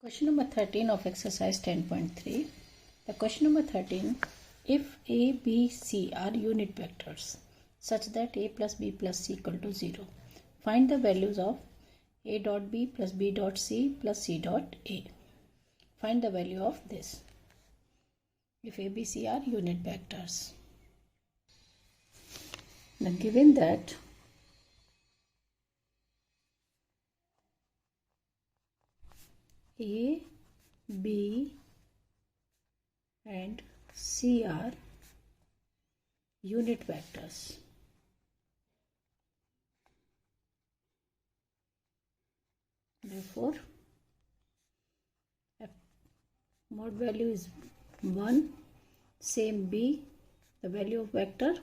Question number 13 of exercise 10.3. The question number 13, if A, B, C are unit vectors such that A plus B plus C equal to 0, find the values of A dot B plus B dot C plus C dot A. Find the value of this if A, B, C are unit vectors. Now given that A, B and C are unit vectors. Therefore, mod value is 1, same B, the value of vector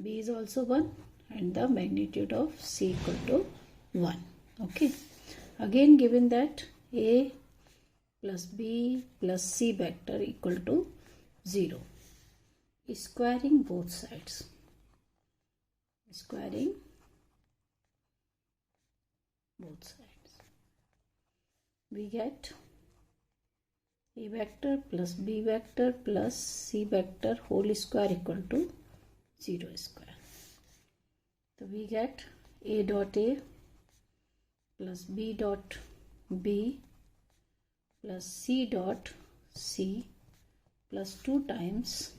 B is also 1 and the magnitude of C equal to 1. Okay. Again given that A plus B plus C vector equal to 0. Squaring both sides. Squaring both sides. We get A vector plus B vector plus C vector whole square equal to 0 square. So we get A dot A plus B dot B plus C dot C plus 2 times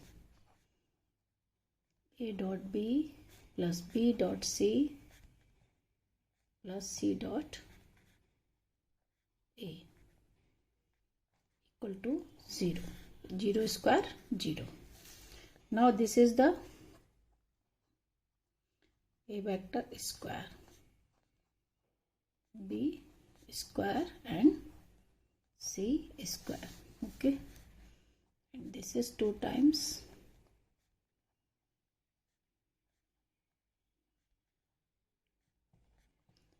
A dot B plus B dot C plus C dot A equal to 0. 0 square 0. Now this is the A vector square, B square and C square. Okay, and this is 2 times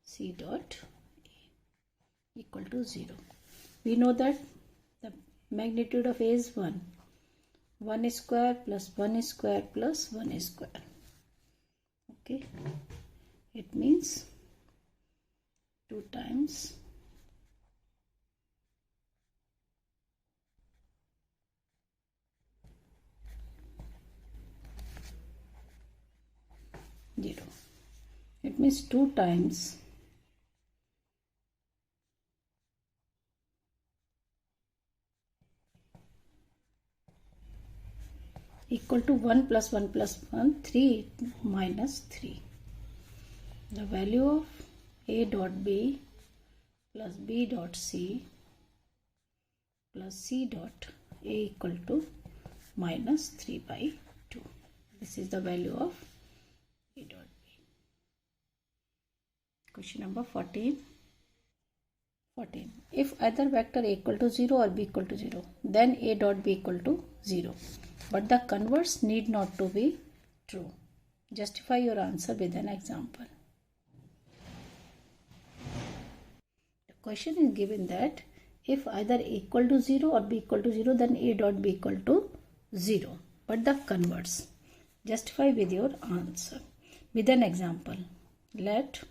C dot A equal to 0. We know that the magnitude of A is 1. 1 square plus 1 square plus 1 square. Okay, it means 2 times zero. It means 2 times equal to 1 plus 1 plus 1, 3 minus 3. The value of A dot B plus B dot C plus C dot A equal to minus 3 by 2. This is the value of A dot B. Question number 14. If either vector A equal to 0 or B equal to 0, then A dot B equal to 0. But the converse need not to be true. Justify your answer with an example. The question is given that if either A equal to 0 or B equal to 0, then A dot B equal to 0. But the converse. Justify with your answer. With an example. Let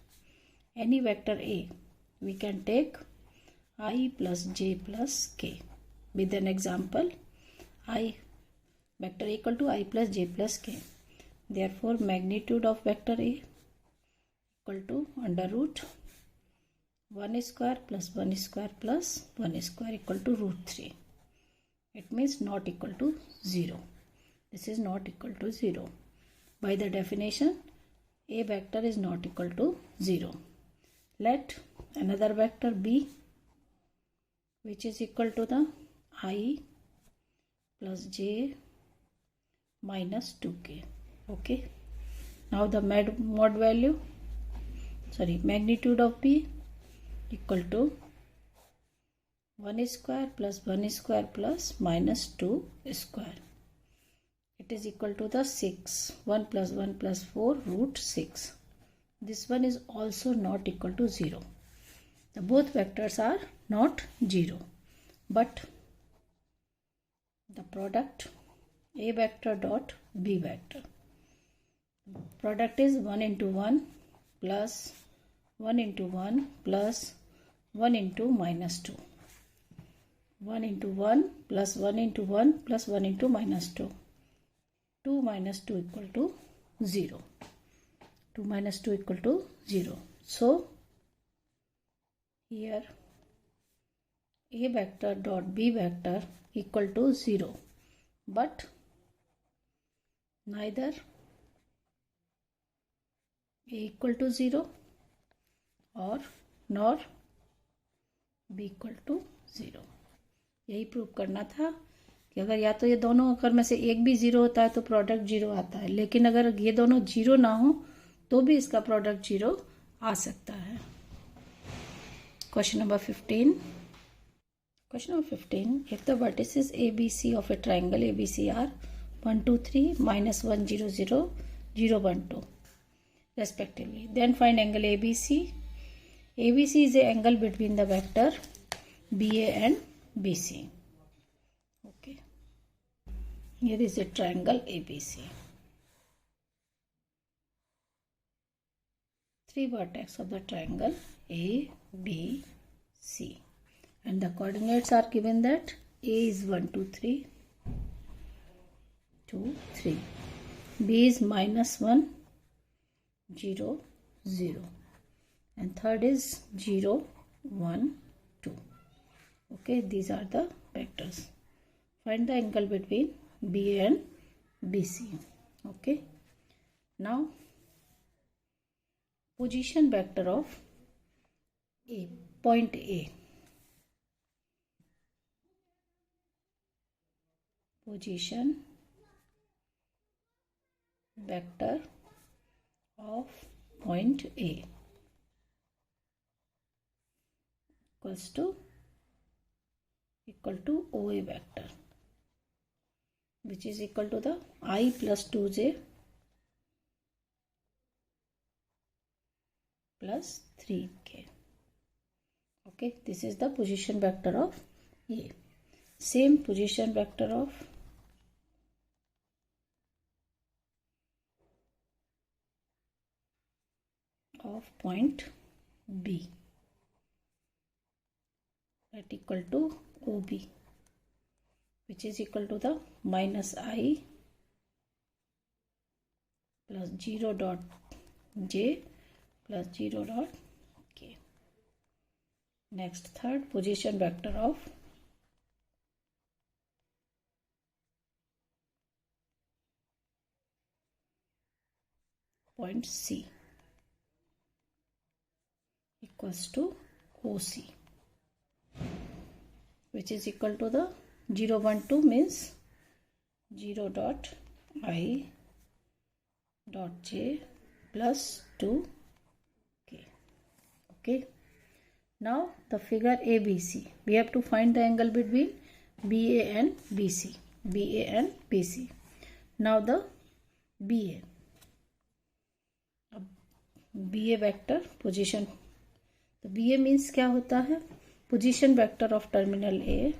any vector A, we can take I plus J plus K. With an example, I vector A equal to I plus J plus K. Therefore, magnitude of vector A equal to under root 1 square plus 1 square plus 1 square equal to root 3. It means not equal to 0. This is not equal to 0. By the definition, A vector is not equal to 0. Let another vector B, which is equal to the I plus J minus 2K. Okay. Now the magnitude of B equal to 1 square plus 1 square plus minus 2 square. It is equal to the 6. 1 plus 1 plus 4 root 6. This one is also not equal to 0. The both vectors are not 0. But the product A vector dot B vector. Product is 1 into 1 plus 1 into 1 plus 1 into minus 2. 1 into 1 plus 1 into 1 plus 1 into minus 2. 2 minus 2 equal to 0. 2 minus 2 equal to 0. So, here A vector dot B vector equal to 0. But neither A equal to 0 और nor B equal to 0. यही prove करना था कि अगर या तो ये दोनों अगर में से एक भी 0 होता है तो प्रोडक्ट 0 आता है, लेकिन अगर ये दोनों 0 ना हो तो भी इसका प्रोडक्ट 0 आ सकता है. Question number 15. Question number 15. If the vertices ABC of a triangle ABC are 1, 2, 3, minus 1, 0, 0, 0, 1, 2 respectively, then find angle ABC. ABC is the angle between the vector BA and BC. Okay. Here is a triangle ABC. 3 vertex of the triangle A, B, C. And the coordinates are given that A is 1, 2, 3, 2, 3. B is minus 1, 0, 0. And third is 0, 1, 2. Okay, these are the vectors. Find the angle between BA and BC. Okay. Now, position vector of A, point A. Position vector of point A equal to OA vector, which is equal to the I plus 2j plus 3k. Okay, this is the position vector of A. Same position vector of point B, that equal to OB, which is equal to the minus I plus 0 dot j plus 0 dot k. Next, third position vector of point C equals to OC, which is equal to the 0, 1, 2 means 0 dot I dot j plus 2k. Okay. Now the figure ABC, we have to find the angle between BA and BC. BA and BC. Now the BA. BA vector position. तो BA means क्या होता है? Position vector of terminal A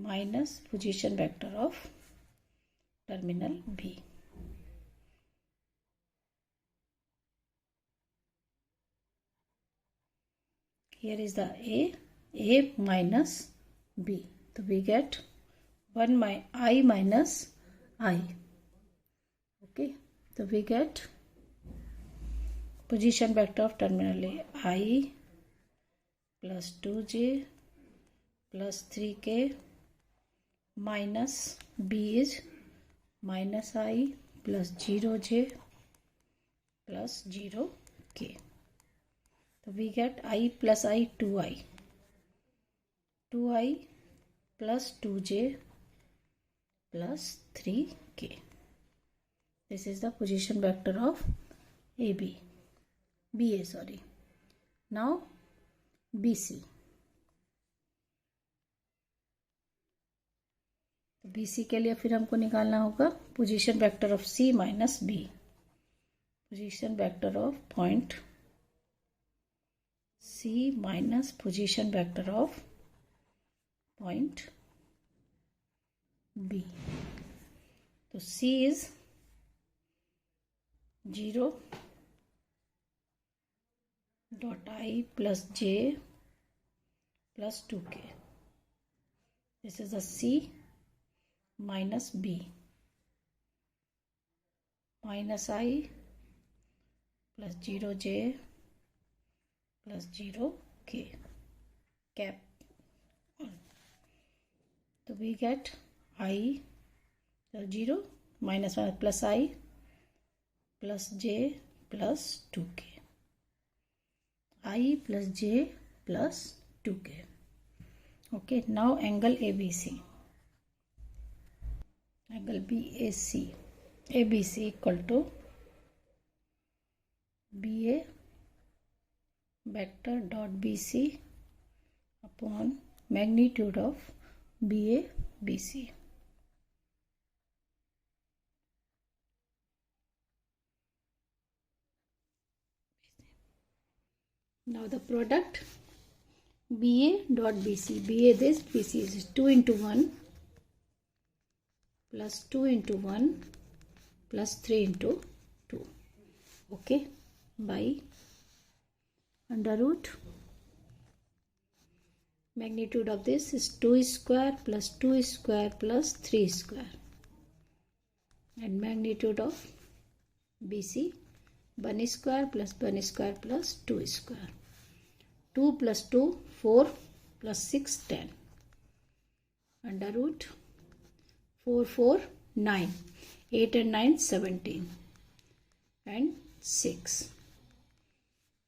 minus position vector of terminal B. Here is the A minus B. So we get 1 I minus I. Okay, so we get position vector of terminal A I plus 2j plus 3k minus B is minus I plus 0j plus 0k. So we get I plus I 2I. 2I plus 2j plus 3k. This is the position vector of BA sorry. Now BC. तो BC के लिए फिर हमको निकालना होगा position vector of C minus B. Position vector of point C minus position vector of point B. तो C is 0 dot I plus j plus 2k. This is a C minus B minus I plus 0j plus 0k cap. So we get I 0 minus 1 plus I plus j plus 2k. I plus j plus 2k. Okay, now angle ABC. Angle BAC. ABC equal to BA vector dot BC upon magnitude of BA BC. Now the product BA dot BC. BA this, BC is 2 into 1 plus 2 into 1 plus 3 into 2. Okay, by under root magnitude of this is 2 square plus 2 square plus 3 square, and magnitude of BC 1 square plus 1 square plus 2 square. 2 plus 2 4 plus 6 10 under root 4 4 9, 8 and 9 17 and 6.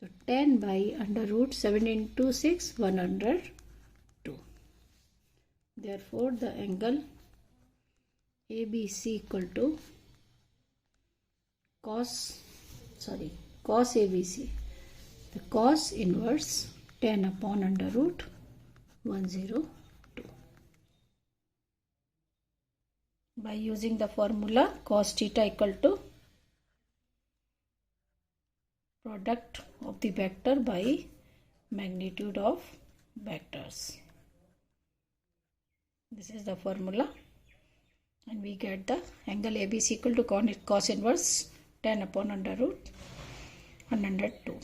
So 10 by under root 17 into 6 102. Therefore the angle ABC equal to cos ABC, the cos inverse 10 upon under root 102. By using the formula cos theta equal to product of the vector by magnitude of vectors. This is the formula, and we get the angle ABC equal to cos inverse 10 upon under root 102.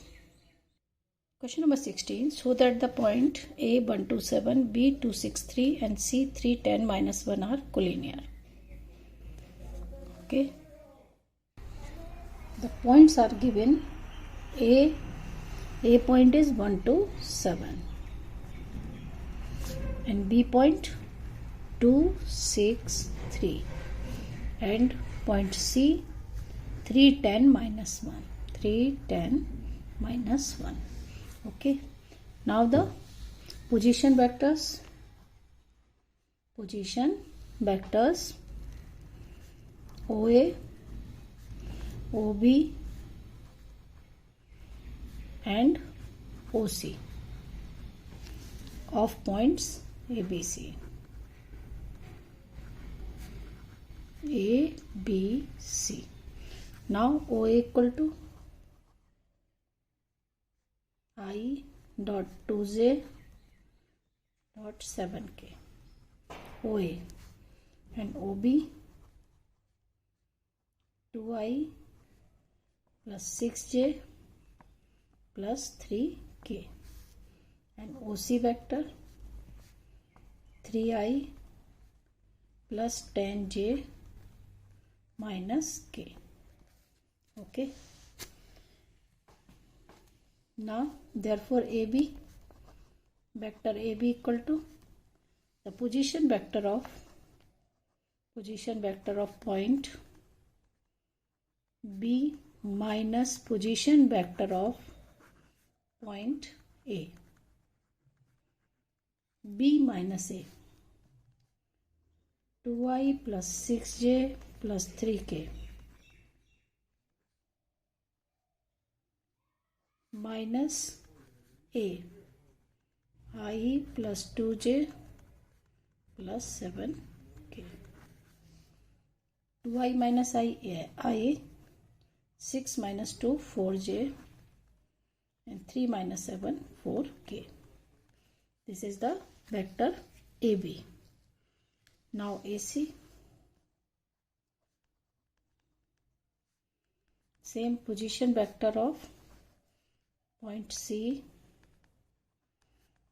Question number 16. So that the point A 127, B 263 and C 310 minus 1 are collinear. Okay. The points are given. A point is 1 to 7 and B point 2 6 3 and point C 310 minus 1. 310 minus 1. Okay, now the position vectors OA, OB and OC of points ABC. ABC. Now OA equal to I dot 2j dot 7k OA, and OB 2I plus 6j plus 3k, and OC vector 3I plus 10j minus k. Okay. Now therefore AB equal to the position vector of point B minus position vector of point A. B minus A 2I plus 6j plus 3k minus A I plus 2j plus 7k. 2I minus I 6 minus 2 4j and 3 minus 7 4k. This is the vector AB. Now AC same position vector of point C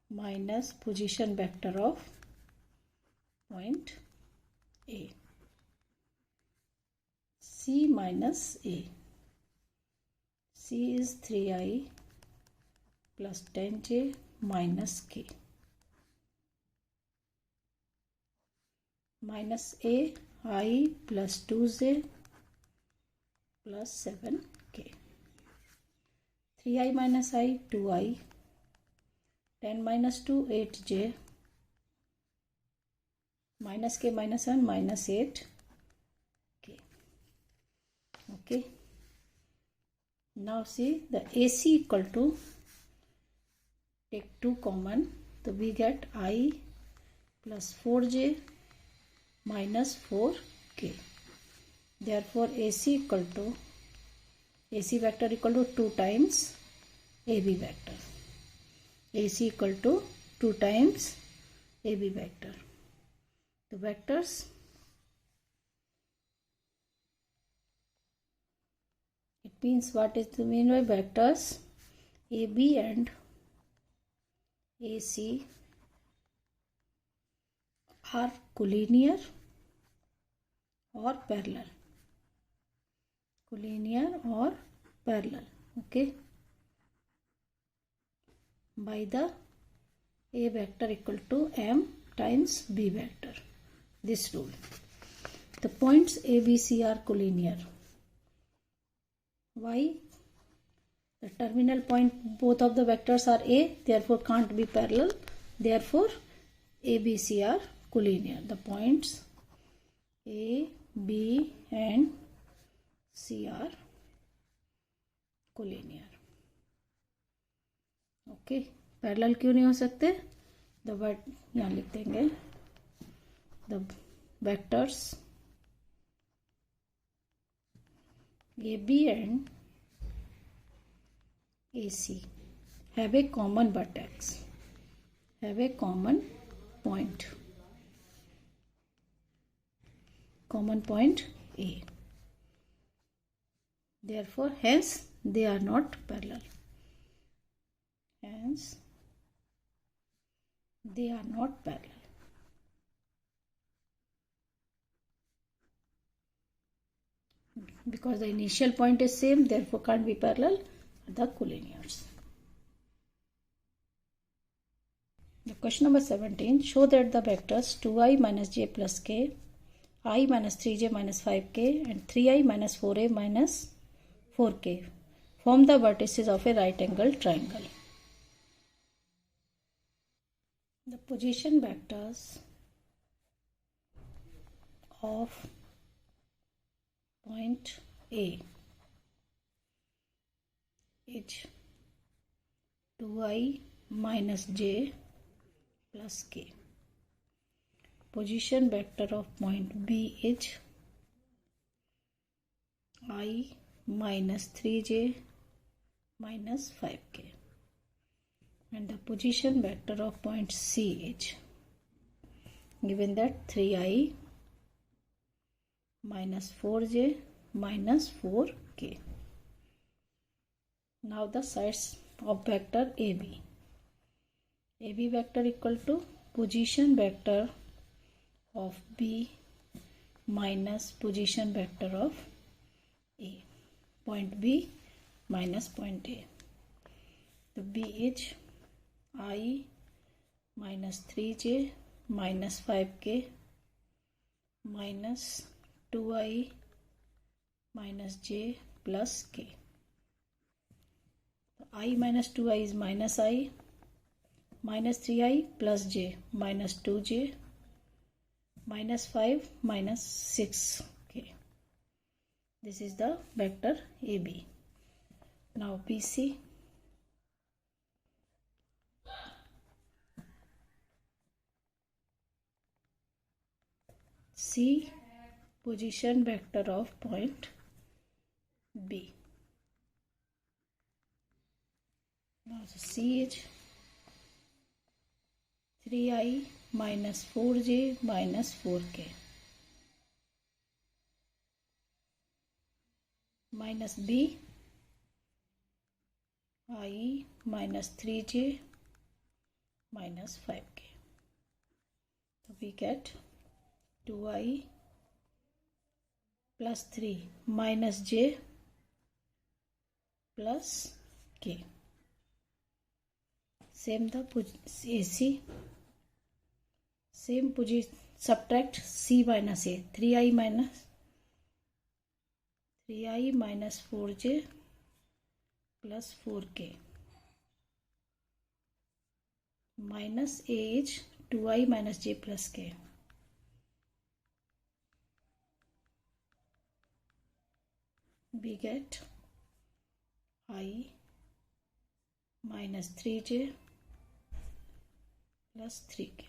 minus position vector of point A. C minus A. C is 3i plus 10j minus k. Minus A, I plus 2j plus 7k. 3i minus I, 2i. 10 minus 2, 8j. Minus k minus 1, minus 8k. Okay. Now see the AC equal to, take 2 common, so we get I plus 4j minus 4k. Therefore AC equal to, AC vector equal to 2 times AB vector. AC equal to 2 times AB vector. The vectors it means what is the mean by vectors? AB and AC are collinear or parallel. Collinear or parallel. Okay. By the A vector equal to M times B vector. This rule. The points A, B, C are collinear. Why? The terminal point, both of the vectors are A, therefore can't be parallel. Therefore, A, B, C are collinear. The points A, B and C are collinear. Okay. Parallel क्यों नहीं हो सकते? The यहाँ लिख देंगे the vectors AB and AC have a common vertex, have a common point A. Therefore, hence they are not parallel. Hence, they are not parallel. Because the initial point is same, therefore can't be parallel, the collinears. The question number 17, show that the vectors 2i minus j plus k, I minus 3j minus 5k and 3i minus 4a minus 4k form the vertices of a right angle triangle. The position vectors of point A is 2i minus j plus k. Position vector of point B is I minus 3j minus 5k. And the position vector of point C is given that 3i minus 4j minus 4k. Now the sides of vector AB. AB vector equal to position vector of B minus position vector of A. Point B minus point A. The B is I minus 3j minus 5k minus 2i minus j plus k. I minus 2i is minus I, minus 3i plus j minus 2j minus 5 minus 6k. This is the vector AB. Now BC. C position vector of point B. Now C is 3i minus 4j minus 4k. minus b I minus 3j minus 5k. So we get 2i plus 3 minus j plus k. Same the AC. Same position. Subtract c minus a. 3i minus 4j plus 4k minus a is 2i minus j plus k. We get I minus 3j plus 3k.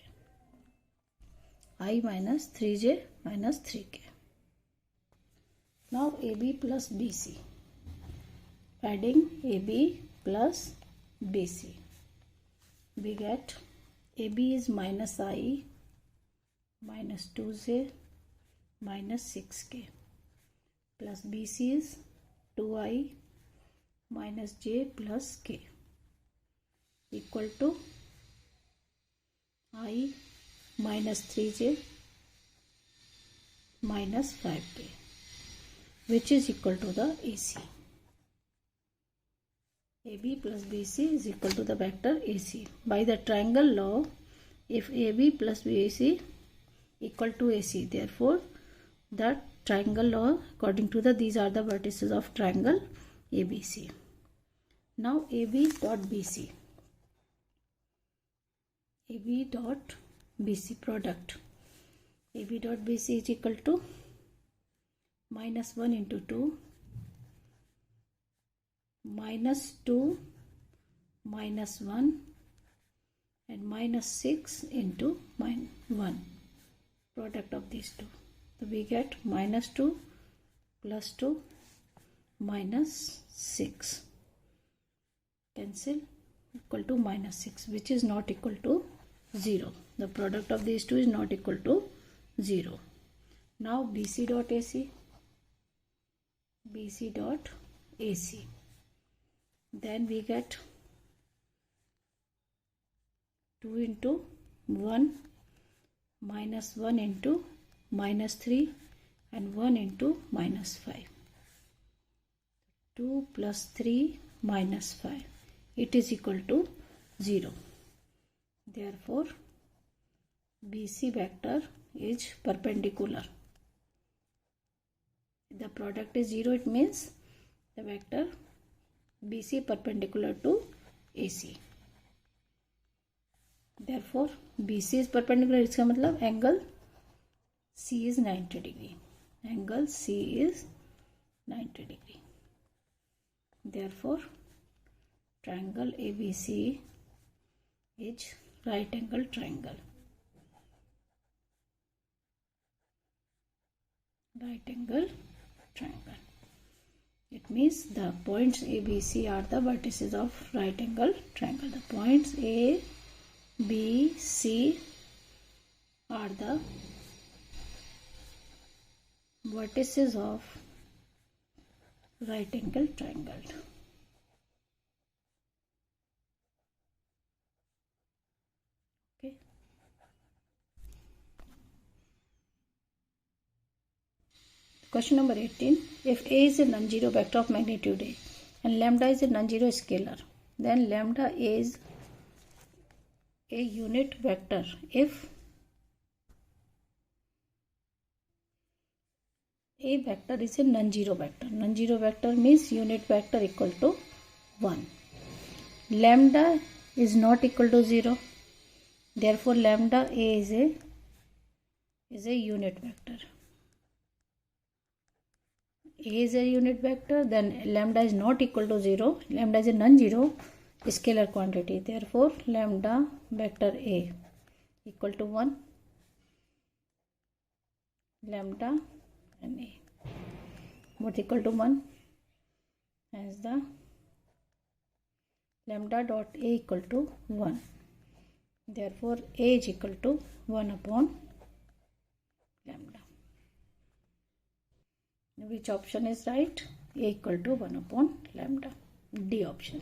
I minus 3j minus 3k. Now AB plus BC. Adding AB plus BC. We get AB is minus I minus 2j minus 6k plus BC is 2i minus j plus k equal to I minus 3j minus 5k, which is equal to the AC. AB plus BC is equal to the vector AC. By the triangle law, if AB plus BC equal to AC, therefore the triangle law, according to these are the vertices of triangle ABC. Now AB dot BC. AB dot BC product. AB dot BC is equal to minus 1 into 2 minus 2 minus 1 and minus 6 into 1, product of these two. So we get minus 2 plus 2 minus 6, cancel, equal to minus 6, which is not equal to 0. The product of these two is not equal to 0. Now BC dot AC. BC dot AC. Then we get 2 into 1 minus 1 into minus 3 and 1 into minus 5. 2 plus 3 minus 5. It is equal to 0. Therefore, BC vector is perpendicular. The product is 0, it means the vector BC perpendicular to AC. Therefore, BC is perpendicular, इसका मतलब angle C is 90 degree. Angle C is 90 degree. Therefore, triangle ABC is right angle triangle. Right angle triangle. It means the points ABC are the vertices of right angle triangle. The points A, B, C are the vertices of right angle triangle. Okay. Question number 18. If A is a non-zero vector of magnitude A and lambda is a non-zero scalar, then lambda is a unit vector if A vector is a non-zero vector. Non-zero vector means unit vector equal to 1. Lambda is not equal to 0. Therefore, lambda A is a unit vector. A is a unit vector, then lambda is not equal to 0. Lambda is a non-zero scalar quantity. Therefore, lambda vector A equal to 1. Lambda and A both equal to 1, as the lambda dot A equal to 1. Therefore, A is equal to 1 upon lambda. Which option is right? A equal to 1 upon lambda. D option.